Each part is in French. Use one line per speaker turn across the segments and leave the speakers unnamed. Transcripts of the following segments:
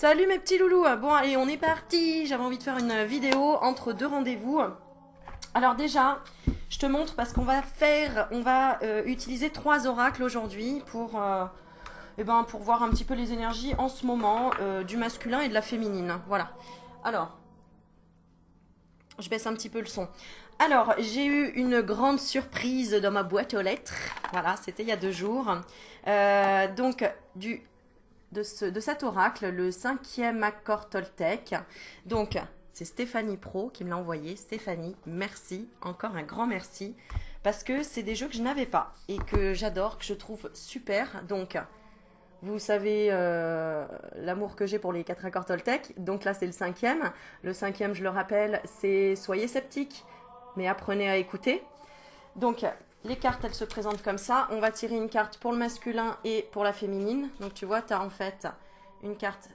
Salut mes petits loulous. Bon allez, on est parti. J'avais envie de faire une vidéo entre deux rendez-vous. Alors déjà, je te montre parce qu'on va utiliser trois oracles aujourd'hui pour voir un petit peu les énergies en ce moment du masculin et de la féminine. Voilà. Alors, je baisse un petit peu le son. Alors, j'ai eu une grande surprise dans ma boîte aux lettres. Voilà, c'était il y a 2 jours. Donc, de cet oracle, le cinquième accord Toltec. Donc, c'est Stéphanie Pro qui me l'a envoyé. Stéphanie, merci, encore un grand merci, parce que c'est des jeux que je n'avais pas et que j'adore, que je trouve super. Donc, vous savez l'amour que j'ai pour les 4 accords Toltec. Donc là, c'est le cinquième. Le cinquième, je le rappelle, c'est soyez sceptiques, mais apprenez à écouter. Donc, les cartes, elles se présentent comme ça. On va tirer une carte pour le masculin et pour la féminine. Donc, tu vois, tu as en fait une carte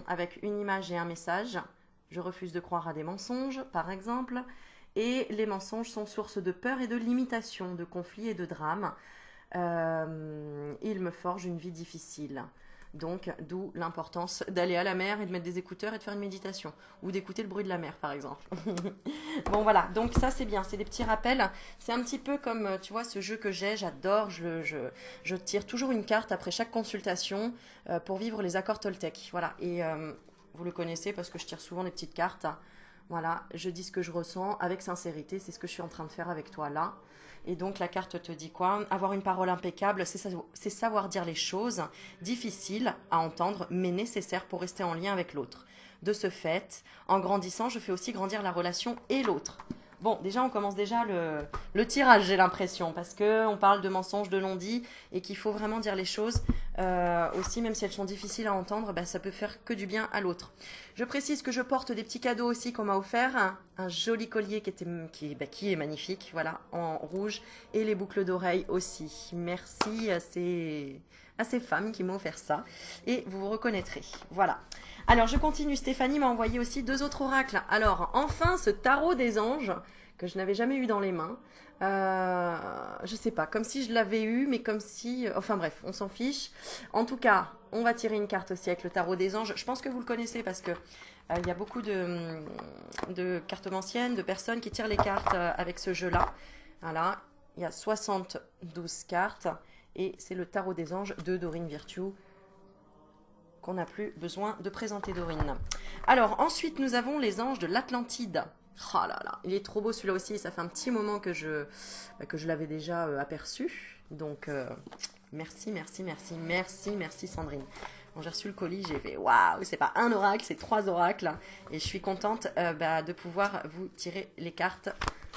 avec une image et un message. Je refuse de croire à des mensonges, par exemple. Et les mensonges sont source de peur et de limitation, de conflits et de drames. Ils me forgent une vie difficile. Donc, d'où l'importance d'aller à la mer et de mettre des écouteurs et de faire une méditation. Ou d'écouter le bruit de la mer, par exemple. Bon, voilà. Donc, ça, c'est bien. C'est des petits rappels. C'est un petit peu comme, tu vois, ce jeu que j'adore. Je tire toujours une carte après chaque consultation pour vivre les accords Toltec. Voilà. Et vous le connaissez parce que je tire souvent des petites cartes. Voilà. Je dis ce que je ressens avec sincérité. C'est ce que je suis en train de faire avec toi là. Et donc la carte te dit quoi? Avoir une parole impeccable, c'est savoir dire les choses, difficiles à entendre, mais nécessaires pour rester en lien avec l'autre. De ce fait, en grandissant, je fais aussi grandir la relation et l'autre. Bon, déjà, on commence déjà le tirage, j'ai l'impression, parce qu'on parle de mensonges, de non-dits, et qu'il faut vraiment dire les choses. Aussi, même si elles sont difficiles à entendre, bah, ça peut faire que du bien à l'autre. Je précise que je porte des petits cadeaux aussi qu'on m'a offert. Un joli collier qui est magnifique, voilà, en rouge, et les boucles d'oreilles aussi. Merci à ces femmes qui m'ont offert ça, et vous vous reconnaîtrez. Voilà. Alors, je continue. Stéphanie m'a envoyé aussi 2 autres oracles. Alors, enfin, ce tarot des anges que je n'avais jamais eu dans les mains. Je sais pas, comme si je l'avais eu, mais comme si... Enfin bref, on s'en fiche. En tout cas, on va tirer une carte aussi avec le tarot des anges. Je pense que vous le connaissez parce que il y a beaucoup de cartomanciennes, de personnes qui tirent les cartes avec ce jeu-là. Voilà, il y a 72 cartes et c'est le tarot des anges de Dorine Virtue qu'on n'a plus besoin de présenter Dorine. Alors ensuite nous avons les anges de l'Atlantide. Oh là là, il est trop beau celui-là aussi, ça fait un petit moment que je l'avais déjà aperçu. Donc merci, merci, merci, merci, merci Sandrine. Quand j'ai reçu le colis, j'ai fait waouh, c'est pas un oracle, c'est 3 oracles. Et je suis contente de pouvoir vous tirer les cartes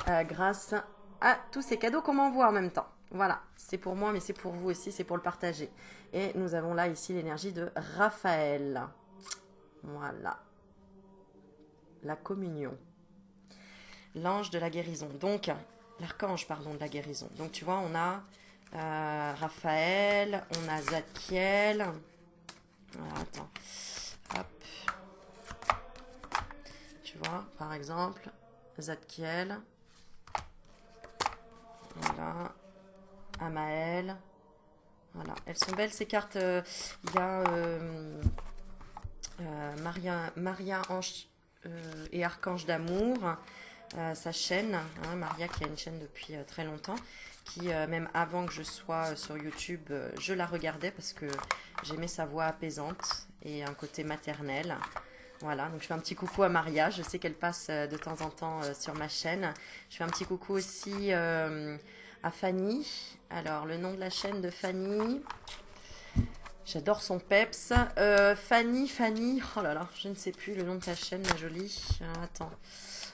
grâce à tous ces cadeaux qu'on m'envoie en même temps. Voilà, c'est pour moi, mais c'est pour vous aussi, c'est pour le partager. Et nous avons là ici l'énergie de Raphaël. Voilà. La communion. L'ange de la guérison. Donc, l'archange, pardon, de la guérison. Donc, tu vois, on a Raphaël, on a Zadkiel. Voilà, attends. Hop. Tu vois, par exemple, Zadkiel. Voilà. Amaël. Voilà, elles sont belles ces cartes. Il y a Maria Ange et Archange d'amour, sa chaîne, hein, Maria qui a une chaîne depuis très longtemps, qui même avant que je sois sur YouTube, je la regardais parce que j'aimais sa voix apaisante et un côté maternel. Voilà, donc je fais un petit coucou à Maria, je sais qu'elle passe de temps en temps sur ma chaîne. Je fais un petit coucou aussi à Fanny. Alors, le nom de la chaîne de Fanny, j'adore son peps. Fanny, oh là là, je ne sais plus le nom de ta chaîne, ma jolie. Attends,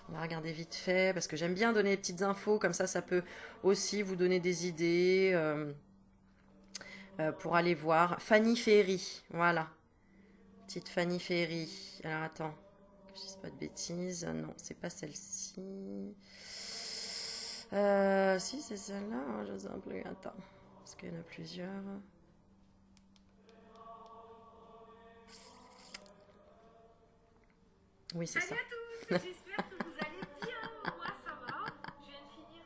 on va regarder vite fait, parce que j'aime bien donner des petites infos, comme ça peut aussi vous donner des idées pour aller voir. Fanny Ferry, voilà. Petite Fanny Ferry. Alors, attends, que je dise pas de bêtises. Non, c'est pas celle-ci. Si, c'est celle-là, hein, je sais plus. Attends, parce qu'il y en a plusieurs. Oui, c'est ça.
Salut à tous, j'espère que vous allez bien. Moi, ça va. Je viens de finir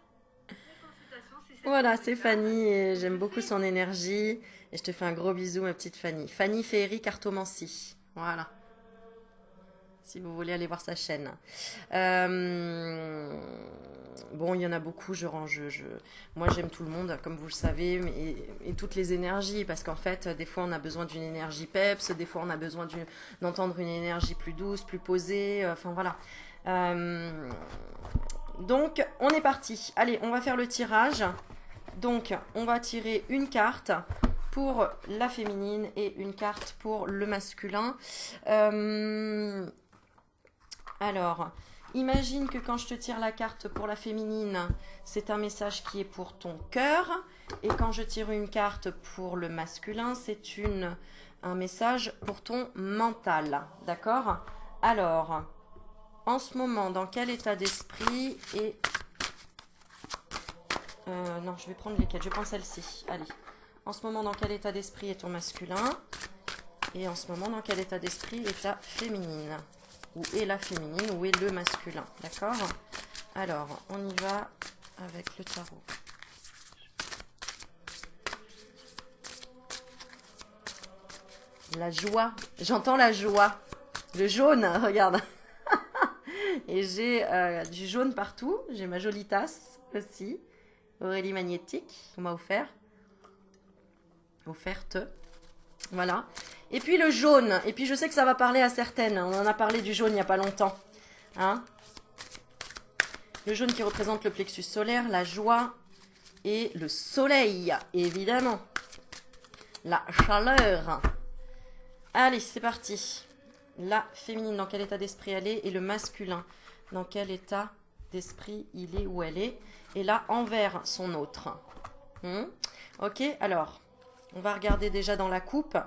mes consultations. C'est cette
Voilà, c'est
là.
Fanny et
Donc,
j'aime
je
beaucoup
fais.
son énergie. Et je te fais un gros bisou, ma petite Fanny. Fanny Ferry Cartomancie. Voilà. si vous voulez aller voir sa chaîne. Bon, il y en a beaucoup, moi j'aime tout le monde, comme vous le savez, et toutes les énergies, parce qu'en fait, des fois on a besoin d'une énergie peps, des fois on a besoin d'entendre une énergie plus douce, plus posée, enfin voilà. Donc, on est parti. Allez, on va faire le tirage. Donc, on va tirer une carte pour la féminine et une carte pour le masculin. Alors, imagine que quand je te tire la carte pour la féminine, c'est un message qui est pour ton cœur. Et quand je tire une carte pour le masculin, c'est un message pour ton mental. D'accord? Alors, en ce moment, dans quel état d'esprit est... non, je vais prendre lesquelles. Je vais prendre celle-ci. Allez. En ce moment, dans quel état d'esprit est ton masculin? Et en ce moment, dans quel état d'esprit est ta féminine? Où est la féminine? Où est le masculin? D'accord? Alors, on y va avec le tarot. La joie. J'entends la joie. Le jaune, regarde. Et j'ai du jaune partout. J'ai ma jolie tasse aussi. Aurélie Magnétique, on m'a offerte. Voilà. Et puis le jaune. Et puis je sais que ça va parler à certaines. On en a parlé du jaune il n'y a pas longtemps. Hein? Le jaune qui représente le plexus solaire, la joie et le soleil, évidemment. La chaleur. Allez, c'est parti. La féminine, dans quel état d'esprit elle est? Et le masculin, dans quel état d'esprit il est, où elle est? Et là, envers son autre. Ok, alors, on va regarder déjà dans la coupe.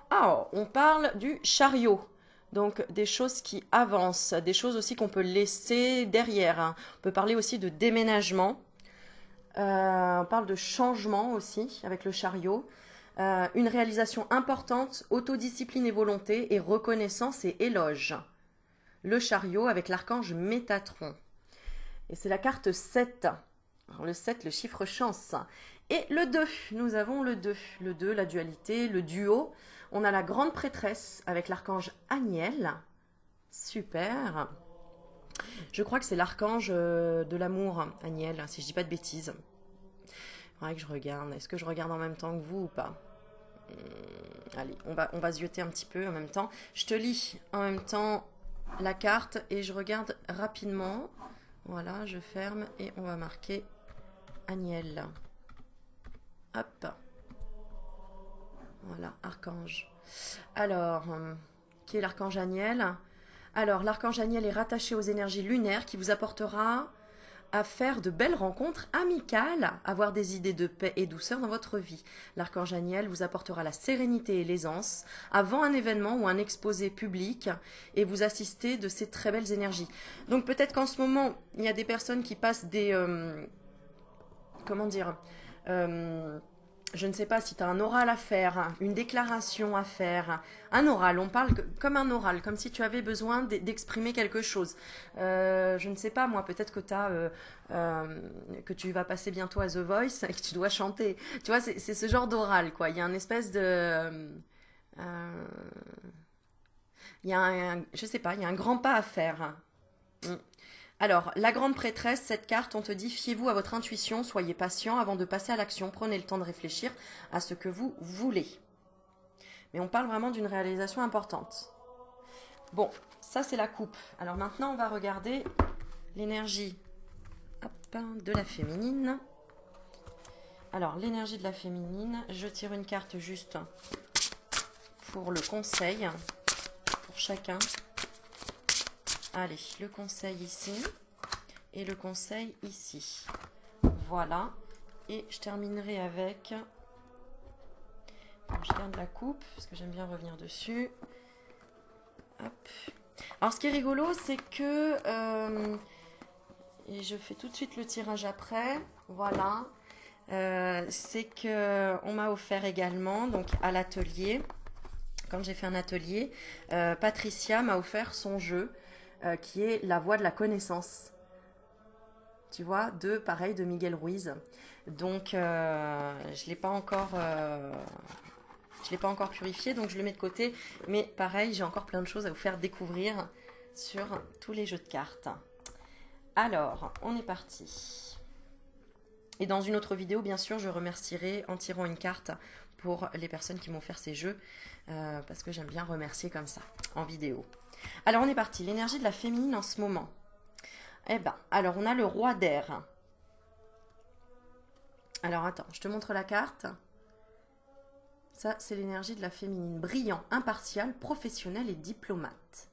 Ah, on parle du chariot. Donc, des choses qui avancent, des choses aussi qu'on peut laisser derrière. On peut parler aussi de déménagement. On parle de changement aussi avec le chariot. Une réalisation importante, autodiscipline et volonté, et reconnaissance et éloge. Le chariot avec l'archange Métatron. Et c'est la carte 7. Alors le 7, le chiffre chance. Et le 2, nous avons le 2. Le 2, la dualité, le duo. On a la grande prêtresse avec l'archange Aniel. Super. Je crois que c'est l'archange de l'amour, Aniel, si je dis pas de bêtises. Il faudrait que je regarde. Est-ce que je regarde en même temps que vous ou pas? Allez, on va zioter un petit peu en même temps. Je te lis en même temps la carte et je regarde rapidement. Voilà, je ferme et on va marquer Aniel. Hop. Voilà, archange. Alors, qui est l'archange Aniel? Alors, l'archange Aniel est rattaché aux énergies lunaires qui vous apportera à faire de belles rencontres amicales, avoir des idées de paix et douceur dans votre vie. L'archange Aniel vous apportera la sérénité et l'aisance avant un événement ou un exposé public et vous assister de ces très belles énergies. Donc peut-être qu'en ce moment, il y a des personnes qui passent des... comment dire je ne sais pas si tu as un oral à faire, une déclaration à faire, un oral, on parle comme un oral, comme si tu avais besoin d'exprimer quelque chose. Je ne sais pas, moi, peut-être que tu vas passer bientôt à The Voice et que tu dois chanter. Tu vois, c'est ce genre d'oral, quoi. Il y a une espèce de... il y a je sais pas, il y a un grand pas à faire. Alors, la grande prêtresse, cette carte, on te dit, fiez-vous à votre intuition, soyez patient avant de passer à l'action, prenez le temps de réfléchir à ce que vous voulez. Mais on parle vraiment d'une réalisation importante. Bon, ça c'est la coupe. Alors maintenant, on va regarder l'énergie de la féminine. Alors, l'énergie de la féminine, je tire une carte juste pour le conseil, pour chacun. Allez, le conseil ici et le conseil ici. Voilà. Et je terminerai avec... je garde la coupe parce que j'aime bien revenir dessus. Hop. Alors, ce qui est rigolo, c'est que... et je fais tout de suite le tirage après. Voilà. C'est que on m'a offert également, donc à l'atelier, quand j'ai fait un atelier, Patricia m'a offert son jeu. Qui est La Voix de la Connaissance. Tu vois, pareil, de Miguel Ruiz. Donc, je ne l'ai pas encore purifié, donc je le mets de côté. Mais pareil, j'ai encore plein de choses à vous faire découvrir. sur tous les jeux de cartes. Alors, on est parti. Et dans une autre vidéo, bien sûr, je remercierai en tirant une carte pour les personnes qui m'ont offert ces jeux, parce que j'aime bien remercier comme ça, en vidéo. Alors, on est parti. L'énergie de la féminine en ce moment. Eh ben, alors, on a le roi d'air. Alors, attends, je te montre la carte. Ça, c'est l'énergie de la féminine. Brillant, impartial, professionnel et diplomate.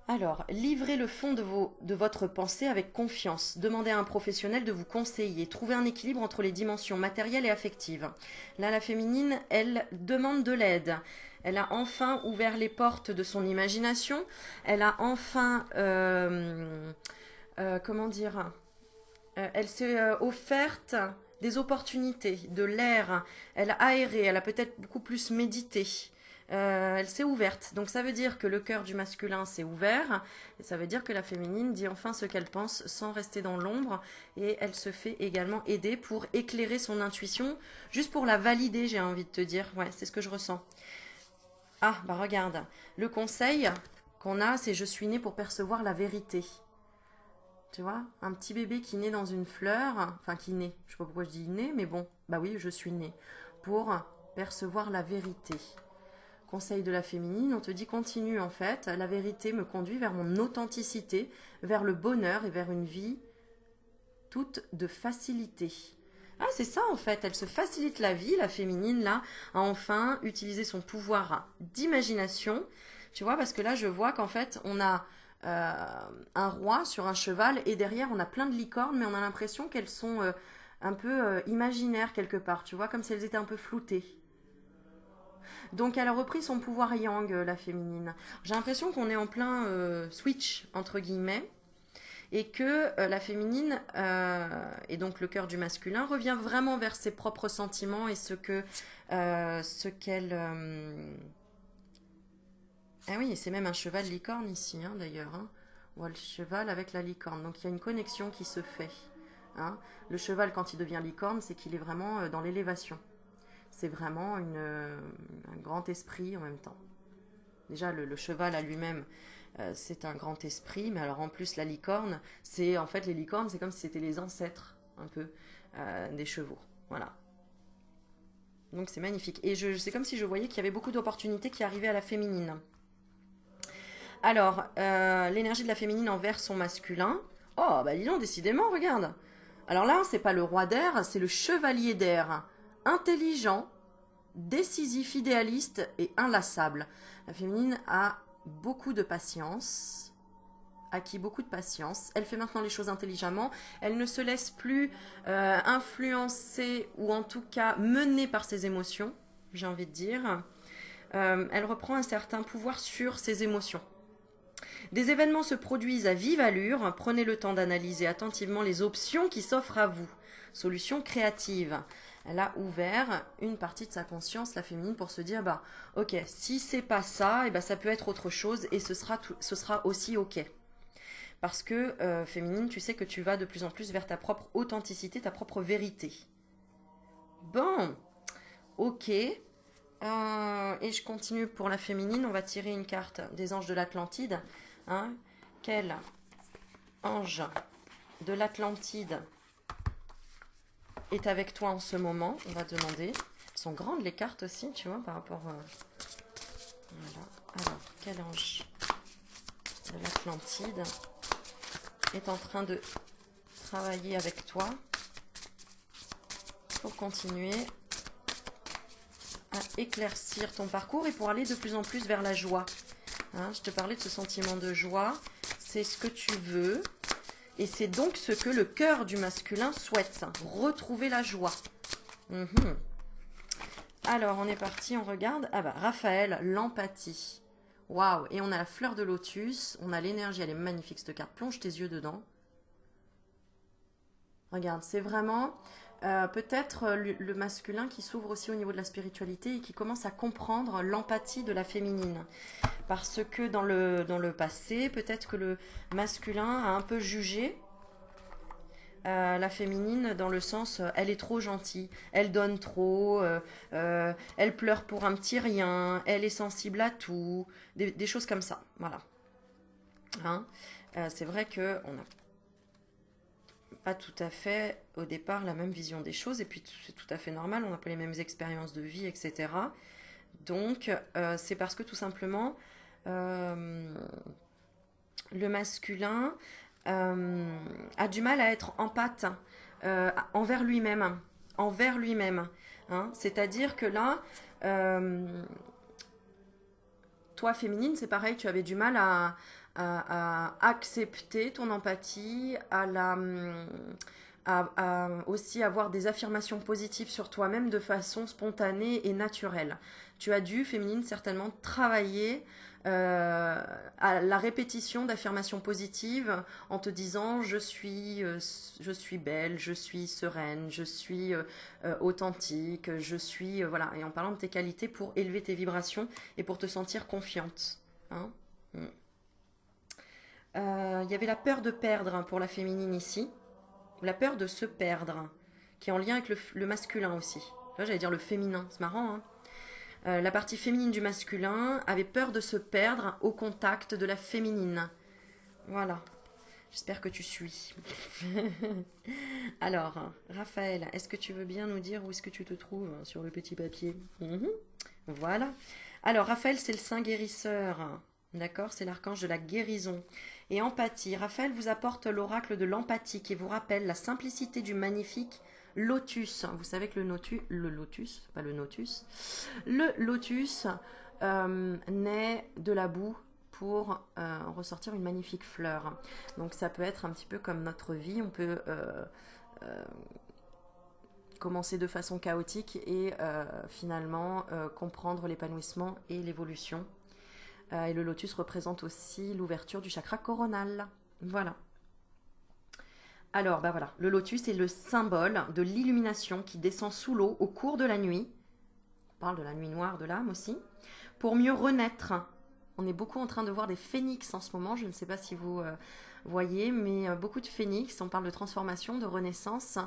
Alors, livrez le fond de votre pensée avec confiance. Demandez à un professionnel de vous conseiller. Trouvez un équilibre entre les dimensions matérielles et affectives. Là, la féminine, elle demande de l'aide. Elle a enfin ouvert les portes de son imagination. Elle a enfin... comment dire elle s'est offerte des opportunités, de l'air. Elle a aéré, elle a peut-être beaucoup plus médité. Elle s'est ouverte. Donc ça veut dire que le cœur du masculin s'est ouvert. Et ça veut dire que la féminine dit enfin ce qu'elle pense sans rester dans l'ombre. Et elle se fait également aider pour éclairer son intuition. Juste pour la valider, j'ai envie de te dire. Ouais, c'est ce que je ressens. Ah, bah regarde. Le conseil qu'on a, c'est je suis née pour percevoir la vérité. Tu vois, un petit bébé qui naît dans une fleur, enfin qui naît, je sais pas pourquoi je dis né, mais bon, bah oui, je suis née, pour percevoir la vérité. Conseil de la féminine, on te dit continue en fait, la vérité me conduit vers mon authenticité, vers le bonheur et vers une vie toute de facilité. Ah, c'est ça en fait, elle se facilite la vie, la féminine là, a enfin utilisé son pouvoir d'imagination, tu vois, parce que là je vois qu'en fait on a un roi sur un cheval et derrière on a plein de licornes mais on a l'impression qu'elles sont un peu imaginaires quelque part, tu vois, comme si elles étaient un peu floutées. Donc elle a repris son pouvoir yang, la féminine. J'ai l'impression qu'on est en plein switch entre guillemets et que la féminine et donc le cœur du masculin revient vraiment vers ses propres sentiments et ce qu'elle ah oui, c'est même un cheval licorne ici, hein, d'ailleurs. Hein. On voit le cheval avec la licorne. Donc il y a une connexion qui se fait. Hein. Le cheval, quand il devient licorne, c'est qu'il est vraiment dans l'élévation. C'est vraiment un grand esprit en même temps. Déjà, le cheval à lui-même, c'est un grand esprit. Mais alors en plus, la licorne, c'est en fait les licornes, c'est comme si c'était les ancêtres, un peu, des chevaux. Voilà. Donc c'est magnifique. Et c'est comme si je voyais qu'il y avait beaucoup d'opportunités qui arrivaient à la féminine. Alors, l'énergie de la féminine envers son masculin. Oh, bah dis donc, décidément, regarde. Alors là, c'est pas le roi d'air, c'est le chevalier d'air. Intelligent, décisif, idéaliste et inlassable. La féminine a beaucoup de patience, acquis beaucoup de patience. Elle fait maintenant les choses intelligemment. Elle ne se laisse plus influencer ou en tout cas mener par ses émotions, j'ai envie de dire. Elle reprend un certain pouvoir sur ses émotions. Des événements se produisent à vive allure, prenez le temps d'analyser attentivement les options qui s'offrent à vous. Solution créative. Elle a ouvert une partie de sa conscience, la féminine, pour se dire, bah, ok, si c'est pas ça, et bah, ça peut être autre chose et ce sera aussi ok. Parce que, féminine, tu sais que tu vas de plus en plus vers ta propre authenticité, ta propre vérité. Bon, ok. Et je continue pour la féminine, on va tirer une carte des anges de l'Atlantide. Hein. Quel ange de l'Atlantide est avec toi en ce moment? On va demander. Elles sont grandes les cartes aussi, tu vois, par rapport... Voilà. Alors, quel ange de l'Atlantide est en train de travailler avec toi pour continuer à éclaircir ton parcours et pour aller de plus en plus vers la joie. Hein, je te parlais de ce sentiment de joie. C'est ce que tu veux. Et c'est donc ce que le cœur du masculin souhaite. Retrouver la joie. Alors, on est parti, on regarde. Ah bah, Raphaël, l'empathie. Waouh. Et on a la fleur de lotus. On a l'énergie, elle est magnifique cette carte. Plonge tes yeux dedans. Regarde, c'est vraiment... peut-être le masculin qui s'ouvre aussi au niveau de la spiritualité et qui commence à comprendre l'empathie de la féminine. Parce que dans le passé, peut-être que le masculin a un peu jugé la féminine dans le sens elle est trop gentille, elle donne trop, elle elle pleure pour un petit rien, elle est sensible à tout, des choses comme ça, voilà. Hein. C'est vrai qu'on n'a pas tout à fait au départ la même vision des choses, et puis c'est tout à fait normal, on n'a pas les mêmes expériences de vie, etc. Donc c'est parce que tout simplement euh, le masculin a du mal à être empathe envers lui-même, envers lui-même. Hein. C'est-à-dire que là, toi féminine, c'est pareil, tu avais du mal à accepter ton empathie, à aussi avoir des affirmations positives sur toi-même de façon spontanée et naturelle. Tu as dû, féminine, certainement travailler à la répétition d'affirmations positives en te disant je suis belle, je suis sereine, je suis authentique, je suis voilà, et en parlant de tes qualités pour élever tes vibrations et pour te sentir confiante. Hein. Il y avait la peur de perdre pour la féminine ici, la peur de se perdre, qui est en lien avec le masculin aussi. Là, j'allais dire le féminin, c'est marrant, hein. La partie féminine du masculin avait peur de se perdre au contact de la féminine. Voilà. J'espère que tu suis. Alors, Raphaël, est-ce que tu veux bien nous dire où est-ce que tu te trouves sur le petit papier? Voilà. Alors, Raphaël, c'est le saint guérisseur. D'accord? C'est l'archange de la guérison. Et empathie. Raphaël vous apporte l'oracle de l'empathie qui vous rappelle la simplicité du magnifique lotus. Vous savez que le lotus, pas le lotus naît de la boue pour ressortir une magnifique fleur. Donc ça peut être un petit peu comme notre vie, on peut commencer de façon chaotique et finalement comprendre l'épanouissement et l'évolution. Et le lotus représente aussi l'ouverture du chakra coronal. Voilà. Alors, bah voilà, le lotus est le symbole de l'illumination qui descend sous l'eau au cours de la nuit. On parle de la nuit noire de l'âme aussi. Pour mieux renaître. On est beaucoup en train de voir des phénix en ce moment. Je ne sais pas si vous voyez, mais beaucoup de phénix. On parle de transformation, de renaissance,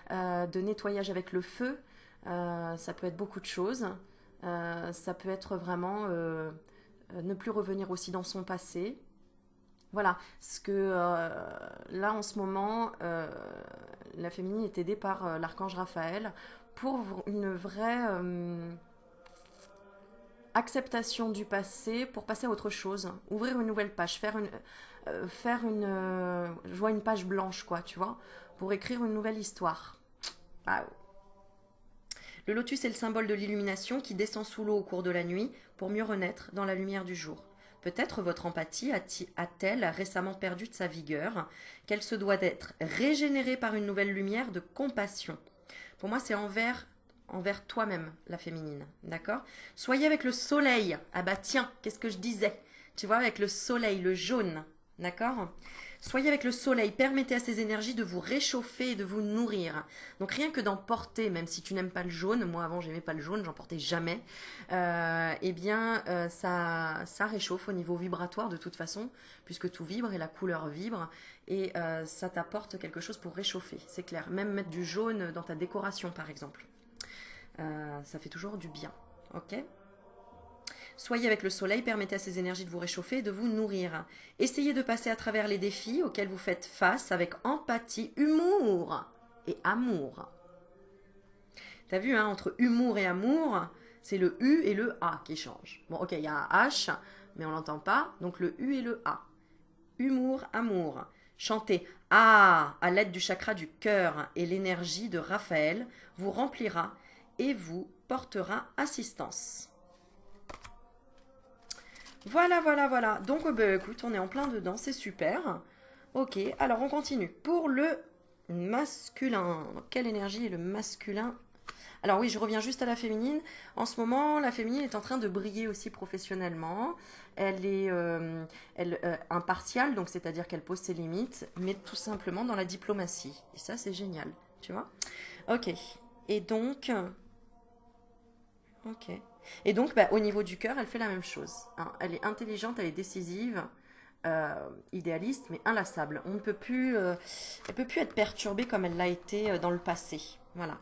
de nettoyage avec le feu. Ça peut être beaucoup de choses. Ça peut être vraiment ne plus revenir aussi dans son passé. Voilà, ce que là en ce moment, la féminine est aidée par l'archange Raphaël pour une vraie acceptation du passé pour passer à autre chose, ouvrir une nouvelle page, je vois une page blanche quoi, tu vois, pour écrire une nouvelle histoire. Waouh. Le lotus est le symbole de l'illumination qui descend sous l'eau au cours de la nuit pour mieux renaître dans la lumière du jour. Peut-être votre empathie a-t-elle récemment perdu de sa vigueur, qu'elle se doit d'être régénérée par une nouvelle lumière de compassion. Pour moi, c'est envers toi-même, la féminine, d'accord? Soyez avec le soleil. Ah bah tiens, qu'est-ce que je disais? Tu vois, avec le soleil, le jaune, d'accord? Soyez avec le soleil, permettez à ces énergies de vous réchauffer et de vous nourrir. Donc rien que d'en porter, même si tu n'aimes pas le jaune, moi avant j'aimais pas le jaune, j'en portais jamais, ça réchauffe au niveau vibratoire de toute façon, puisque tout vibre et la couleur vibre, et ça t'apporte quelque chose pour réchauffer, c'est clair. Même mettre du jaune dans ta décoration par exemple, ça fait toujours du bien, ok? Soyez avec le soleil, permettez à ces énergies de vous réchauffer et de vous nourrir. Essayez de passer à travers les défis auxquels vous faites face avec empathie, humour et amour. T'as vu, hein, entre humour et amour, c'est le U et le A qui changent. Bon, ok, il y a un H, mais on l'entend pas, donc le U et le A. Humour, amour. Chantez A à l'aide du chakra du cœur et l'énergie de Raphaël vous remplira et vous portera assistance. Voilà, voilà, voilà. Donc, bah, écoute, on est en plein dedans, c'est super. Ok, alors on continue. Pour le masculin, quelle énergie est le masculin? Alors oui, je reviens juste à la féminine. En ce moment, la féminine est en train de briller aussi professionnellement. Elle est impartiale, donc c'est-à-dire qu'elle pose ses limites, mais tout simplement dans la diplomatie. Et ça, c'est génial, tu vois? Ok. Et donc, ok. Et donc, bah, au niveau du cœur, elle fait la même chose. Hein. Elle est intelligente, elle est décisive, idéaliste, mais inlassable. Elle peut plus être perturbée comme elle l'a été dans le passé. Voilà.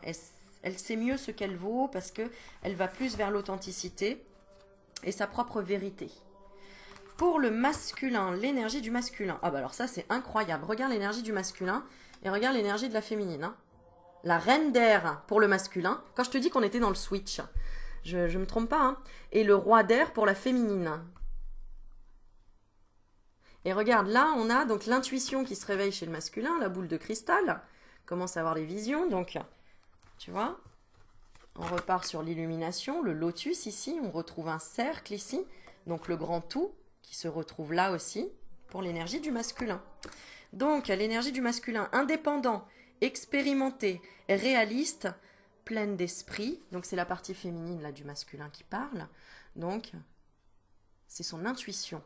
Elle Elle sait mieux ce qu'elle vaut parce que elle va plus vers l'authenticité et sa propre vérité. Pour le masculin, l'énergie du masculin. Ah bah alors ça c'est incroyable. Regarde l'énergie du masculin et regarde l'énergie de la féminine. Hein. La reine d'air pour le masculin. Quand je te dis qu'on était dans le switch, je me trompe pas. Hein. Et le roi d'air pour la féminine. Et regarde, là on a donc l'intuition qui se réveille chez le masculin, la boule de cristal. Commence à avoir les visions. Donc, tu vois, on repart sur l'illumination, le lotus ici. On retrouve un cercle ici. Donc le grand tout qui se retrouve là aussi pour l'énergie du masculin. Donc l'énergie du masculin indépendant, expérimenté, réaliste, pleine d'esprit. Donc c'est la partie féminine là du masculin qui parle. Donc c'est son intuition.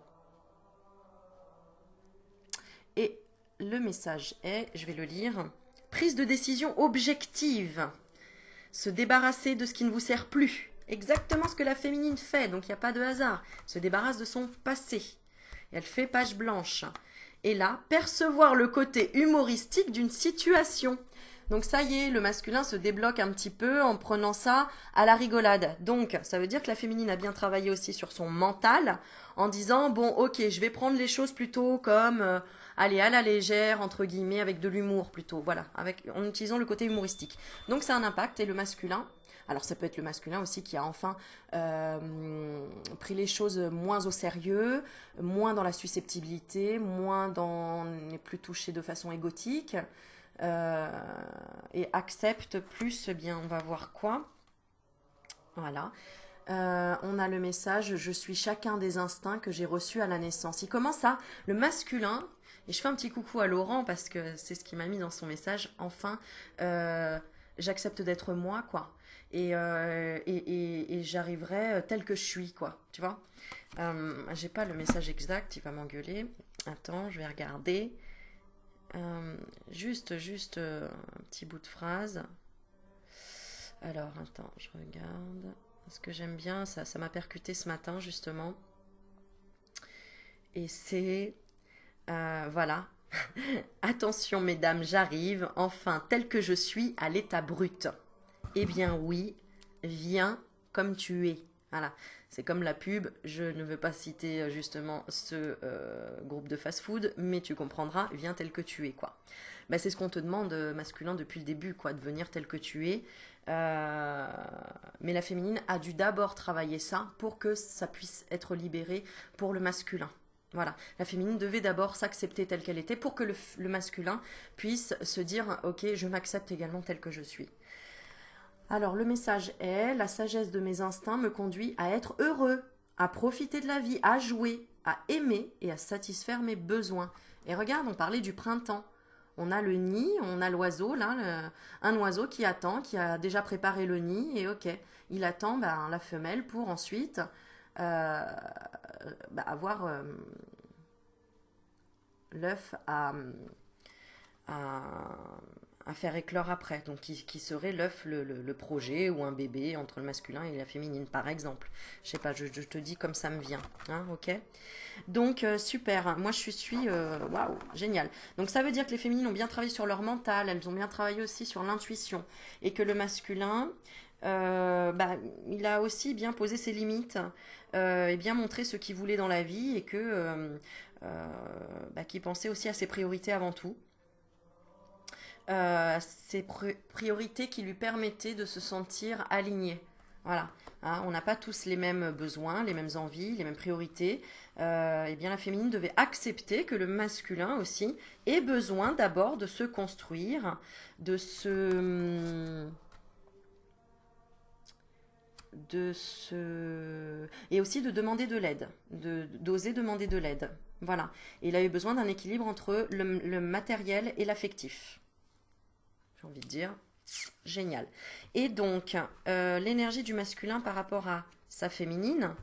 Et le message est, je vais le lire, prise de décision objective. Se débarrasser de ce qui ne vous sert plus. Exactement ce que la féminine fait, donc il n'y a pas de hasard. Se débarrasse de son passé. Et elle fait page blanche. Et là, percevoir le côté humoristique d'une situation. Donc ça y est, le masculin se débloque un petit peu en prenant ça à la rigolade. Donc ça veut dire que la féminine a bien travaillé aussi sur son mental en disant, bon ok, je vais prendre les choses plutôt comme, allez, à la légère, entre guillemets, avec de l'humour plutôt, voilà, en utilisant le côté humoristique. Donc ça a un impact et le masculin, alors ça peut être le masculin aussi qui a enfin pris les choses moins au sérieux, moins dans la susceptibilité, moins dans, n'est plus touché de façon égotique, et accepte plus, eh bien on va voir quoi. Voilà. On a le message « Je suis chacun des instincts que j'ai reçus à la naissance ». Il commence à le masculin, et je fais un petit coucou à Laurent parce que c'est ce qu'il m'a mis dans son message. Enfin, j'accepte d'être moi, quoi. Et j'arriverai tel que je suis, quoi. Tu vois, j'ai pas le message exact, il va m'engueuler. Attends, je vais regarder. Juste un petit bout de phrase. Alors, attends, je regarde. Ce que j'aime bien, ça m'a percuté ce matin, justement. Et c'est... voilà. Attention, mesdames, j'arrive, enfin, tel que je suis, à l'état brut. Eh bien, oui, viens comme tu es. Voilà. C'est comme la pub, je ne veux pas citer justement ce groupe de fast-food, mais tu comprendras, viens tel que tu es, quoi. Ben, c'est ce qu'on te demande, masculin, depuis le début, quoi, de venir tel que tu es. Mais la féminine a dû d'abord travailler ça pour que ça puisse être libéré pour le masculin. Voilà, la féminine devait d'abord s'accepter telle qu'elle était pour que le masculin puisse se dire « Ok, je m'accepte également tel que je suis ». Alors le message est « La sagesse de mes instincts me conduit à être heureux, à profiter de la vie, à jouer, à aimer et à satisfaire mes besoins. » Et regarde, on parlait du printemps. On a le nid, on a l'oiseau, là, un oiseau qui attend, qui a déjà préparé le nid, et ok, il attend la femelle pour ensuite avoir l'œuf à faire éclore après, donc qui serait l'œuf, le projet, ou un bébé entre le masculin et la féminine, par exemple. Je sais pas, je te dis comme ça me vient, hein, ok. Donc, super, moi je suis waouh, génial. Donc ça veut dire que les féminines ont bien travaillé sur leur mental, elles ont bien travaillé aussi sur l'intuition, et que le masculin, il a aussi bien posé ses limites, et bien montré ce qu'il voulait dans la vie, et que qu'il pensait aussi à ses priorités avant tout. Ces priorités qui lui permettaient de se sentir aligné. Voilà, hein, on n'a pas tous les mêmes besoins, les mêmes envies, les mêmes priorités. Eh bien, la féminine devait accepter que le masculin aussi ait besoin d'abord de se construire, et aussi de demander de l'aide, d'oser demander de l'aide. Voilà, et il a eu besoin d'un équilibre entre le matériel et l'affectif. J'ai envie de dire, génial. Et donc, l'énergie du masculin par rapport à sa féminine,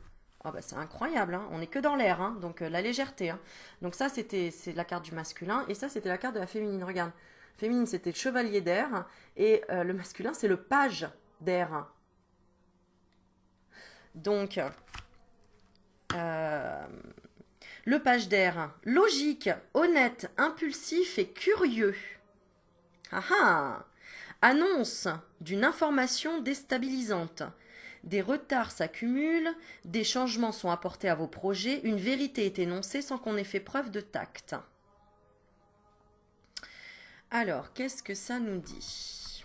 oh c'est incroyable, hein, on n'est que dans l'air, hein, donc la légèreté. Hein. Donc ça, c'est la carte du masculin, et ça, c'était la carte de la féminine. Regarde, féminine, c'était le chevalier d'air, et le masculin, c'est le page d'air. Donc, le page d'air, logique, honnête, impulsif et curieux. Ah ah! Annonce d'une information déstabilisante. Des retards s'accumulent, des changements sont apportés à vos projets, une vérité est énoncée sans qu'on ait fait preuve de tact. Alors, qu'est-ce que ça nous dit?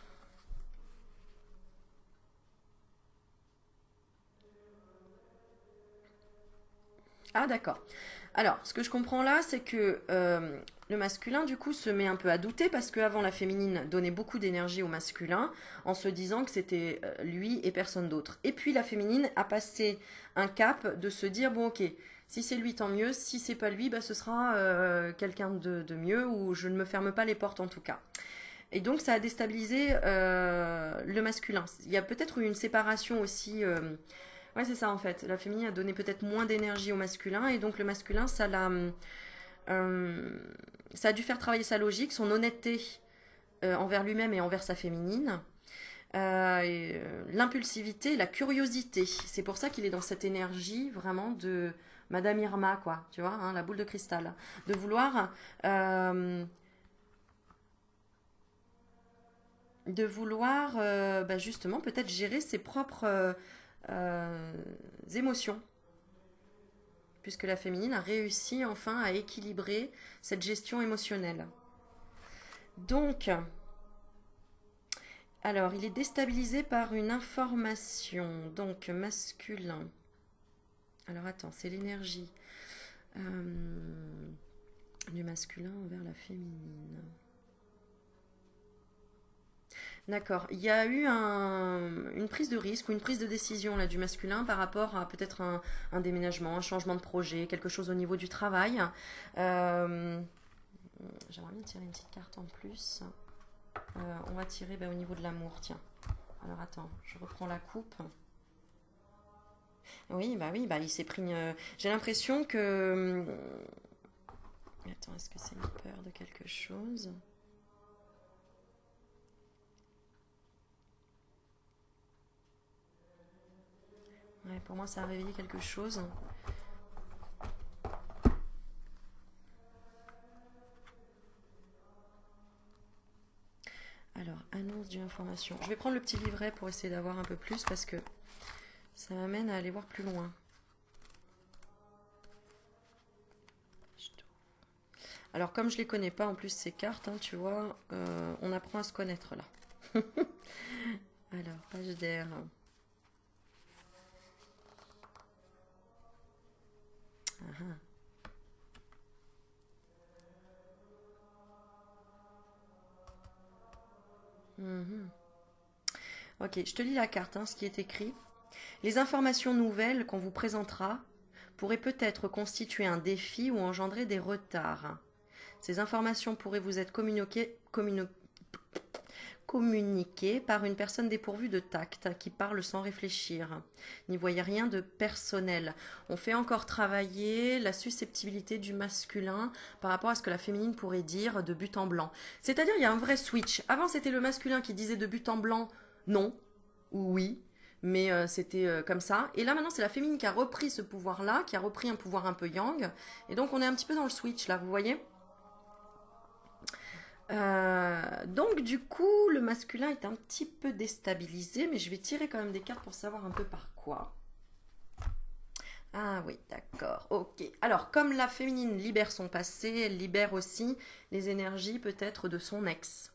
Ah d'accord. Alors, ce que je comprends là, c'est que le masculin, du coup, se met un peu à douter parce qu'avant, la féminine donnait beaucoup d'énergie au masculin en se disant que c'était lui et personne d'autre. Et puis, la féminine a passé un cap de se dire, bon, ok, si c'est lui, tant mieux. Si c'est pas lui, bah, ce sera quelqu'un de mieux ou je ne me ferme pas les portes en tout cas. Et donc, ça a déstabilisé le masculin. Il y a peut-être eu une séparation aussi. Ouais, c'est ça en fait. La féminine a donné peut-être moins d'énergie au masculin et donc le masculin, euh, ça a dû faire travailler sa logique, son honnêteté envers lui-même et envers sa féminine. L'impulsivité, la curiosité. C'est pour ça qu'il est dans cette énergie vraiment de Madame Irma, quoi. Tu vois, hein, la boule de cristal. De vouloir, bah, justement peut-être gérer ses propres émotions, puisque la féminine a réussi enfin à équilibrer cette gestion émotionnelle. Donc, alors, il est déstabilisé par une information, donc masculin. Alors attends, c'est l'énergie du masculin envers la féminine. D'accord. Il y a eu une prise de risque ou une prise de décision là, du masculin par rapport à peut-être un déménagement, un changement de projet, quelque chose au niveau du travail. Euh, J'aimerais bien tirer une petite carte en plus. On va tirer au niveau de l'amour, tiens. Alors attends, je reprends la coupe. Oui, il s'est pris. J'ai l'impression que. Attends, est-ce que c'est une peur de quelque chose? Ouais, pour moi, ça a réveillé quelque chose. Alors, annonce d'une information. Je vais prendre le petit livret pour essayer d'avoir un peu plus parce que ça m'amène à aller voir plus loin. Alors, comme je les connais pas en plus ces cartes, hein, tu vois, on apprend à se connaître là. Alors, page d'air. Ah, ah. Mhm. Ok, je te lis la carte, hein, ce qui est écrit. Les informations nouvelles qu'on vous présentera pourraient peut-être constituer un défi ou engendrer des retards. Ces informations pourraient vous être communiquées par une personne dépourvue de tact, qui parle sans réfléchir. N'y voyez rien de personnel. On fait encore travailler la susceptibilité du masculin par rapport à ce que la féminine pourrait dire de but en blanc. C'est-à-dire, il y a un vrai switch. Avant, c'était le masculin qui disait de but en blanc non ou oui, mais c'était comme ça. Et là, maintenant, c'est la féminine qui a repris ce pouvoir-là, qui a repris un pouvoir un peu yang. Et donc, on est un petit peu dans le switch, là, vous voyez? Donc du coup, le masculin est un petit peu déstabilisé, mais je vais tirer quand même des cartes pour savoir un peu par quoi. Ah oui, d'accord, ok. Alors, comme la féminine libère son passé, elle libère aussi les énergies peut-être de son ex.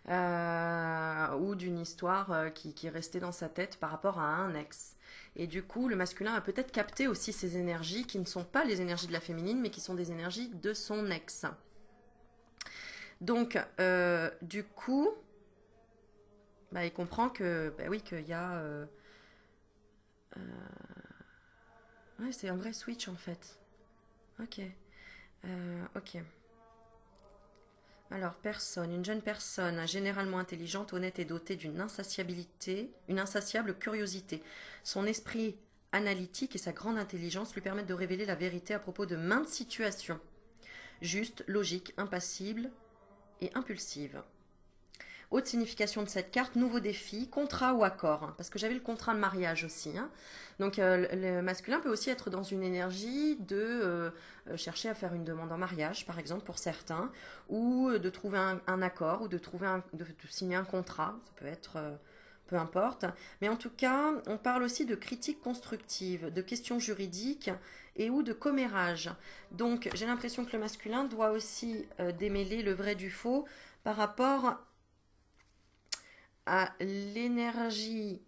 Ou d'une histoire qui est restée dans sa tête par rapport à un ex. Et du coup, le masculin a peut-être capté aussi ces énergies qui ne sont pas les énergies de la féminine, mais qui sont des énergies de son ex. Donc, du coup, bah, il comprend que, bah oui, qu'il y a. Ouais, c'est un vrai switch en fait. Ok. Ok. Alors, personne, une jeune personne, généralement intelligente, honnête et dotée d'une insatiabilité, une insatiable curiosité. Son esprit analytique et sa grande intelligence lui permettent de révéler la vérité à propos de maintes situations. Juste, logique, impassible et impulsive. Autre signification de cette carte, nouveau défi, contrat ou accord, hein, parce que j'avais le contrat de mariage aussi. Hein. Donc le masculin peut aussi être dans une énergie de chercher à faire une demande en mariage, par exemple, pour certains, ou de trouver un accord, ou de signer un contrat, ça peut être... peu importe. Mais en tout cas, on parle aussi de critiques constructives, de questions juridiques et ou de commérage. Donc, j'ai l'impression que le masculin doit aussi démêler le vrai du faux par rapport à l'énergie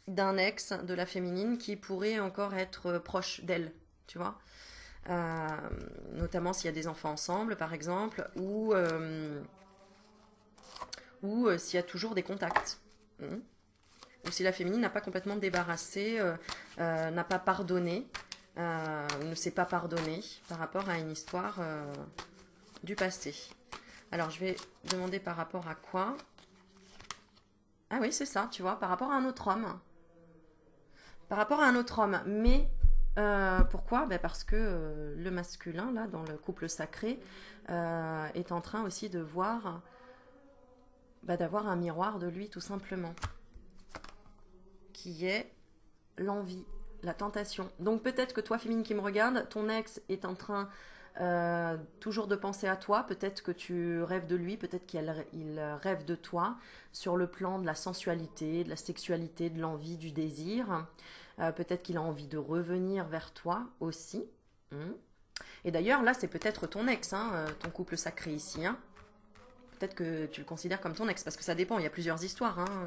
d'un ex de la féminine qui pourrait encore être proche d'elle, tu vois. Euh, Notamment s'il y a des enfants ensemble, par exemple, ou s'il y a toujours des contacts. Ou si la féminine n'a pas complètement débarrassé, n'a pas pardonné, ne s'est pas pardonné par rapport à une histoire du passé. Alors je vais demander par rapport à quoi. Ah oui, c'est ça, tu vois, par rapport à un autre homme. Par rapport à un autre homme. Mais pourquoi? Ben parce que le masculin, là, dans le couple sacré, est en train aussi de voir, d'avoir un miroir de lui, tout simplement. Qui est l'envie, la tentation. Donc peut-être que toi, féminine qui me regarde, ton ex est en train toujours de penser à toi, peut-être que tu rêves de lui, peut-être qu'il rêve de toi sur le plan de la sensualité, de la sexualité, de l'envie, du désir. Peut-être qu'il a envie de revenir vers toi aussi. Et d'ailleurs, là, c'est peut-être ton ex, hein, ton couple sacré ici. Hein. Peut-être que tu le considères comme ton ex, parce que ça dépend, il y a plusieurs histoires hein,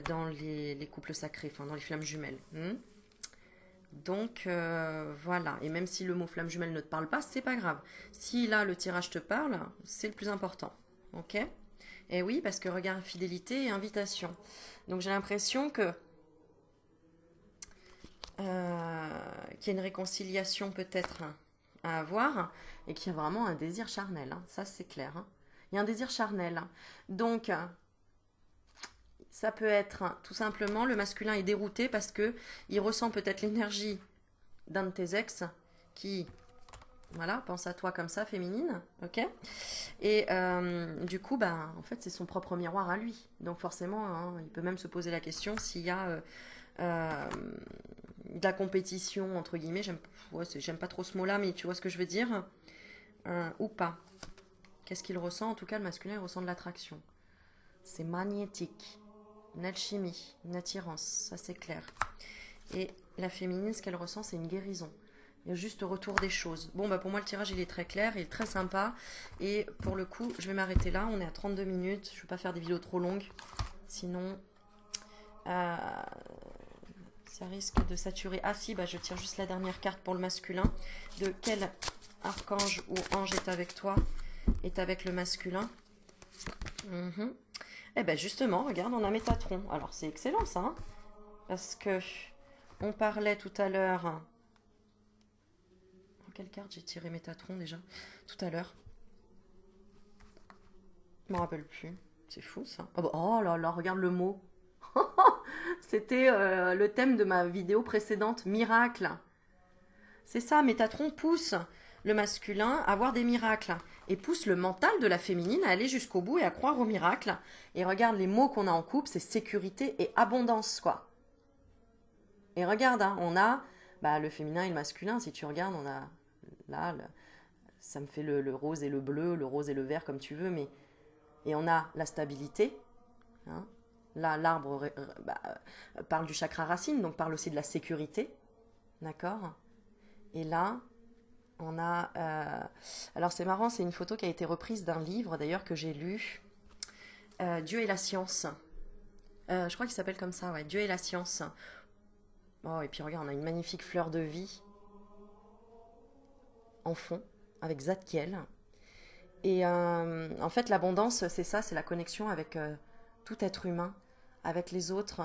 dans les couples sacrés, enfin dans les flammes jumelles. Donc voilà, et même si le mot flamme jumelle ne te parle pas, c'est pas grave. Si là le tirage te parle, c'est le plus important. Ok? Et oui, parce que regarde, fidélité et invitation. Donc j'ai l'impression que qu'il y a une réconciliation peut-être à avoir et qu'il y a vraiment un désir charnel. Hein. Ça c'est clair. Hein. Il y a un désir charnel. Donc ça peut être tout simplement le masculin est dérouté parce que il ressent peut-être l'énergie d'un de tes ex qui voilà, pense à toi comme ça, féminine, ok? Et du coup, en fait, c'est son propre miroir à lui. Donc forcément, hein, il peut même se poser la question s'il y a de la compétition, entre guillemets, j'aime pas trop ce mot-là, mais tu vois ce que je veux dire? Ou pas. Qu'est-ce qu'il ressent? En tout cas, le masculin, il ressent de l'attraction. C'est magnétique. Une alchimie, une attirance, ça c'est clair. Et la féminine, ce qu'elle ressent, c'est une guérison. Il y a juste retour des choses. Bon, pour moi, le tirage, il est très clair, il est très sympa. Et pour le coup, je vais m'arrêter là. On est à 32 minutes. Je ne vais pas faire des vidéos trop longues. Sinon, ça risque de saturer. Ah si, je tire juste la dernière carte pour le masculin. De quel archange ou ange est avec toi? Est avec le masculin. Eh bien justement, regarde, on a Métatron. Alors c'est excellent ça, hein, parce que on parlait tout à l'heure. En quelle carte j'ai tiré Métatron déjà? Tout à l'heure. Je me rappelle plus. C'est fou ça. Oh là là, regarde le mot. C'était le thème de ma vidéo précédente, miracle. C'est ça, Métatron pousse le masculin à avoir des miracles et pousse le mental de la féminine à aller jusqu'au bout et à croire au miracle. Et regarde les mots qu'on a en couple, c'est sécurité et abondance, quoi. Et regarde, hein, on a le féminin et le masculin. Si tu regardes, on a là, ça me fait le rose et le bleu, le rose et le vert comme tu veux, mais et on a la stabilité. Hein. Là, l'arbre parle du chakra racine, donc parle aussi de la sécurité, d'accord. Et là, on a... alors c'est marrant, c'est une photo qui a été reprise d'un livre d'ailleurs que j'ai lu. Dieu et la science. Je crois qu'il s'appelle comme ça, ouais. Dieu et la science. Oh, et puis regarde, on a une magnifique fleur de vie en fond, avec Zadkiel. Et en fait, l'abondance, c'est ça, c'est la connexion avec tout être humain, avec les autres.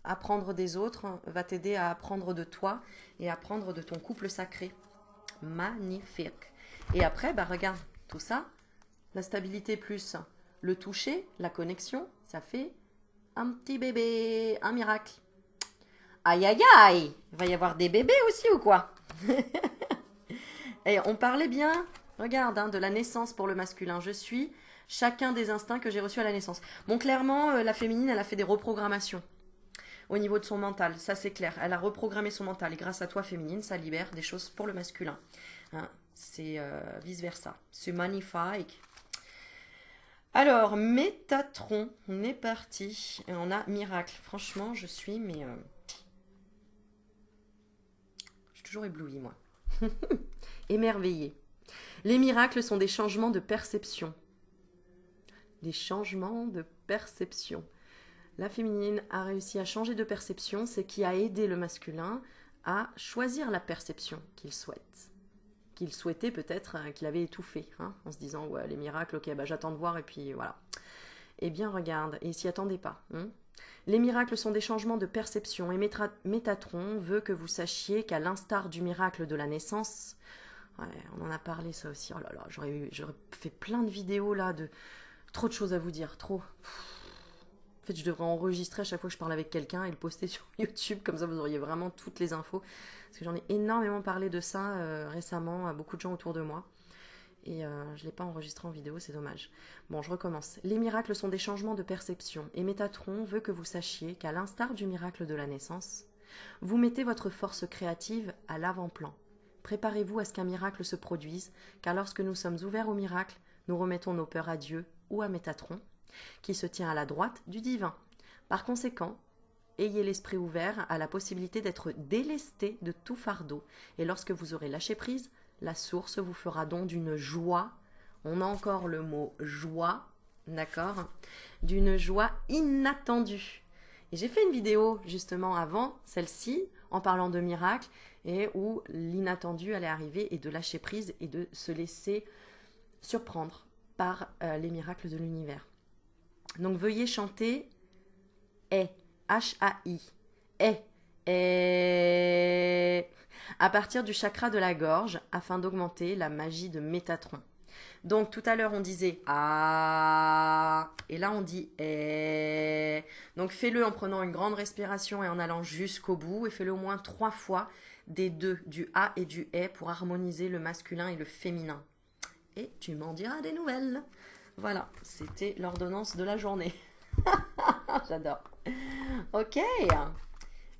Apprendre des autres va t'aider à apprendre de toi et à apprendre de ton couple sacré. Magnifique. Et après, regarde, tout ça, la stabilité plus le toucher, la connexion, ça fait un petit bébé, un miracle. Aïe aïe aïe, il va y avoir des bébés aussi ou quoi? Et on parlait bien, regarde, de la naissance pour le masculin. Je suis chacun des instincts que j'ai reçus à la naissance. Bon, clairement, la féminine, elle a fait des reprogrammations au niveau de son mental, ça c'est clair. Elle a reprogrammé son mental et grâce à toi, féminine, ça libère des choses pour le masculin. Hein, c'est vice-versa. C'est magnifique. Alors, Métatron, on est parti. Et on a Miracle. Franchement, je suis, mais... je suis toujours éblouie, moi. Émerveillée. Les miracles sont des changements de perception. Des changements de perception. La féminine a réussi à changer de perception, c'est qui a aidé le masculin à choisir la perception qu'il souhaite. Qu'il souhaitait peut-être, qu'il avait étouffé, hein, en se disant, ouais, les miracles, ok, bah, j'attends de voir, et puis voilà. Eh bien, regarde, et s'y attendait pas. Hein. Les miracles sont des changements de perception, et Métatron veut que vous sachiez qu'à l'instar du miracle de la naissance, ouais, on en a parlé ça aussi, oh là là, j'aurais fait plein de vidéos là, de trop de choses à vous dire, trop. En fait, je devrais enregistrer à chaque fois que je parle avec quelqu'un et le poster sur YouTube, comme ça vous auriez vraiment toutes les infos. Parce que j'en ai énormément parlé de ça récemment à beaucoup de gens autour de moi. Et je ne l'ai pas enregistré en vidéo, c'est dommage. Bon, je recommence. Les miracles sont des changements de perception. Et Métatron veut que vous sachiez qu'à l'instar du miracle de la naissance, vous mettez votre force créative à l'avant-plan. Préparez-vous à ce qu'un miracle se produise, car lorsque nous sommes ouverts au miracle, nous remettons nos peurs à Dieu ou à Métatron, qui se tient à la droite du divin. Par conséquent, ayez l'esprit ouvert à la possibilité d'être délesté de tout fardeau, et lorsque vous aurez lâché prise, la source vous fera don d'une joie, on a encore le mot joie, d'accord, d'une joie inattendue. Et j'ai fait une vidéo justement avant celle-ci, en parlant de miracles, et où l'inattendu allait arriver, et de lâcher prise, et de se laisser surprendre par les miracles de l'univers. Donc veuillez chanter H-A-I, à partir du chakra de la gorge afin d'augmenter la magie de Métatron. Donc tout à l'heure on disait ah et là on dit Donc fais-le en prenant une grande respiration et en allant jusqu'au bout et fais-le au moins 3 fois des deux, du A et du pour harmoniser le masculin et le féminin. Et tu m'en diras des nouvelles. Voilà, c'était l'ordonnance de la journée. J'adore. Ok.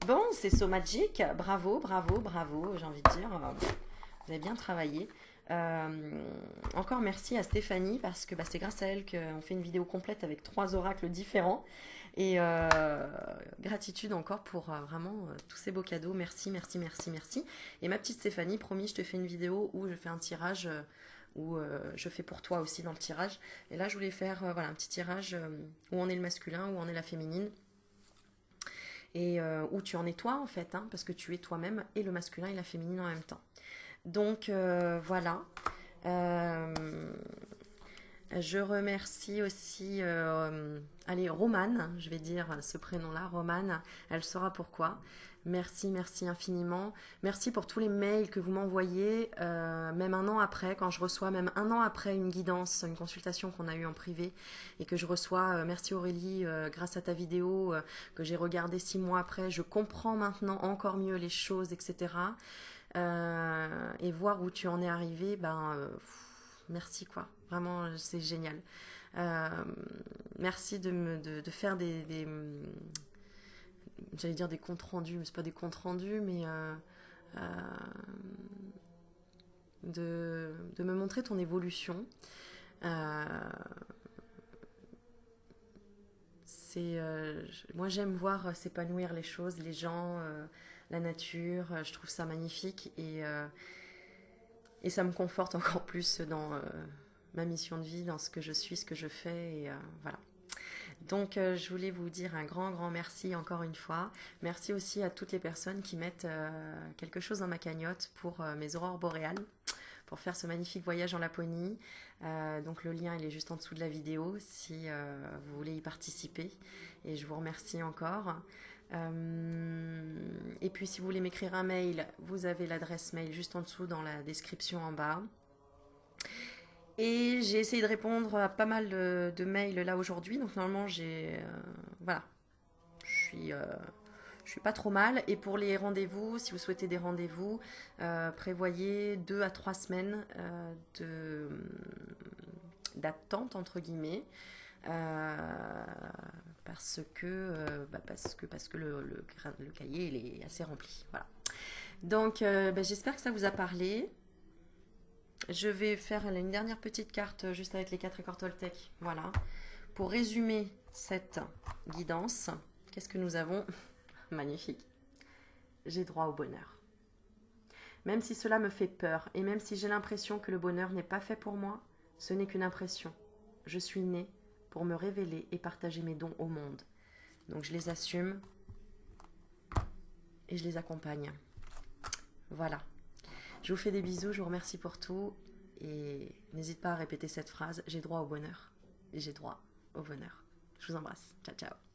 Bon, c'est So Magic. Bravo, bravo, bravo. J'ai envie de dire, vous avez bien travaillé. Encore merci à Stéphanie parce que c'est grâce à elle qu'on fait une vidéo complète avec 3 oracles différents. Et gratitude encore pour vraiment tous ces beaux cadeaux. Merci, merci, merci, merci. Et ma petite Stéphanie, promis, je te fais une vidéo où je fais un tirage... où je fais pour toi aussi dans le tirage. Et là, je voulais faire voilà, un petit tirage où on est le masculin, où on est la féminine. Et où tu en es toi, en fait, hein, parce que tu es toi-même et le masculin et la féminine en même temps. Donc, voilà. Je remercie aussi, allez, Romane, je vais dire ce prénom-là, Romane, elle saura pourquoi. Merci, merci infiniment. Merci pour tous les mails que vous m'envoyez, même un an après, quand je reçois, même un an après une guidance, une consultation qu'on a eue en privé et que je reçois. Merci Aurélie, grâce à ta vidéo que j'ai regardée 6 mois après, je comprends maintenant encore mieux les choses, etc. Et voir où tu en es arrivé, merci quoi. Vraiment, c'est génial. Merci de faire j'allais dire des comptes rendus, mais c'est pas des comptes rendus, mais de me montrer ton évolution. Moi j'aime voir s'épanouir les choses, les gens, la nature, je trouve ça magnifique et ça me conforte encore plus dans ma mission de vie, dans ce que je suis, ce que je fais et voilà. Donc je voulais vous dire un grand grand merci encore une fois. Merci aussi à toutes les personnes qui mettent quelque chose dans ma cagnotte pour mes aurores boréales, pour faire ce magnifique voyage en Laponie. Donc le lien il est juste en dessous de la vidéo si vous voulez y participer. Et je vous remercie encore. Et puis si vous voulez m'écrire un mail, vous avez l'adresse mail juste en dessous dans la description en bas. Et j'ai essayé de répondre à pas mal de mails là aujourd'hui. Donc normalement voilà, je suis pas trop mal. Et pour les rendez-vous, si vous souhaitez des rendez-vous, prévoyez 2 à 3 semaines d'attente entre guillemets. Parce que le cahier il est assez rempli. Voilà. Donc j'espère que ça vous a parlé. Je vais faire une dernière petite carte juste avec les 4 accords Toltec. Voilà. Pour résumer cette guidance, qu'est-ce que nous avons? Magnifique. J'ai droit au bonheur. Même si cela me fait peur et même si j'ai l'impression que le bonheur n'est pas fait pour moi, ce n'est qu'une impression. Je suis née pour me révéler et partager mes dons au monde. Donc je les assume et je les accompagne. Voilà. Je vous fais des bisous, je vous remercie pour tout et n'hésite pas à répéter cette phrase, j'ai droit au bonheur et j'ai droit au bonheur. Je vous embrasse. Ciao, ciao.